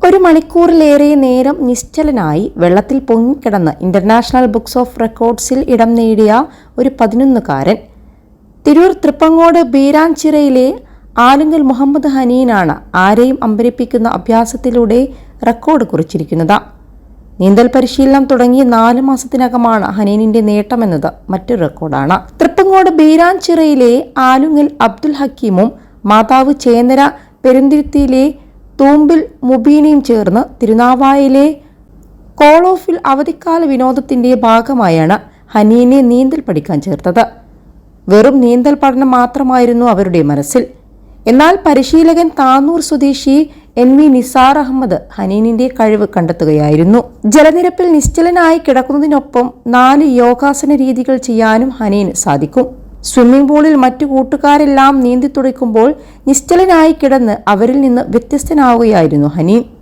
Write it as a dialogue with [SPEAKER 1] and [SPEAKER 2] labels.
[SPEAKER 1] ഒരു മണിക്കൂറിലേറെ നേരം നിശ്ചലനായി വെള്ളത്തിൽ പൊങ്ങിക്കിടന്ന് ഇന്റർനാഷണൽ ബുക്സ് ഓഫ് റെക്കോർഡ്സിൽ ഇടം നേടിയ ഒരു 11-കാരൻ. തിരൂർ തൃപ്പങ്ങോട് ബീരാൻചിറയിലെ ആലുങ്കൽ മുഹമ്മദ് ഹനീനാണ് ആരെയും അമ്പരിപ്പിക്കുന്ന അഭ്യാസത്തിലൂടെ റെക്കോർഡ് കുറിച്ചിരിക്കുന്നത്. നീന്തൽ പരിശീലനം തുടങ്ങി 4 മാസത്തിനകമാണ് ഹനീനിന്റെ നേട്ടമെന്നത് മറ്റൊരു റെക്കോർഡാണ്. തൃപ്പങ്ങോട് ബീരാൻചിറയിലെ ആലുങ്കൽ അബ്ദുൽ ഹക്കീമും മാതാവ് ചേന്നര പെരുന്തിരുത്തിയിലെ തൂമ്പിൽ മുബീനയും ചേർന്ന് തിരുനാവായയിലെ കോൾ ഓഫിൽ അവധിക്കാല വിനോദത്തിന്റെ ഭാഗമായാണ് ഹനീനെ നീന്തൽ പഠിക്കാൻ ചേർത്തത്. വെറും നീന്തൽ പഠനം മാത്രമായിരുന്നു അവരുടെ മനസ്സിൽ. എന്നാൽ പരിശീലകൻ താനൂർ സ്വദേശി NV നിസാർ അഹമ്മദ് ഹനീനിന്റെ കഴിവ് കണ്ടെത്തുകയായിരുന്നു. ജലനിരപ്പിൽ നിശ്ചലനായി കിടക്കുന്നതിനൊപ്പം 4 യോഗാസന രീതികൾ ചെയ്യാനും ഹനീന് സാധിക്കും. സ്വിമ്മിംഗ് പൂളിൽ മറ്റു കൂട്ടുകാരെല്ലാം നീന്തി തുടിക്കുമ്പോൾ നിശ്ചലനായി കിടന്ന് അവരിൽ നിന്ന് വ്യത്യസ്തനാവുകയായിരുന്നു ഹനീൻ.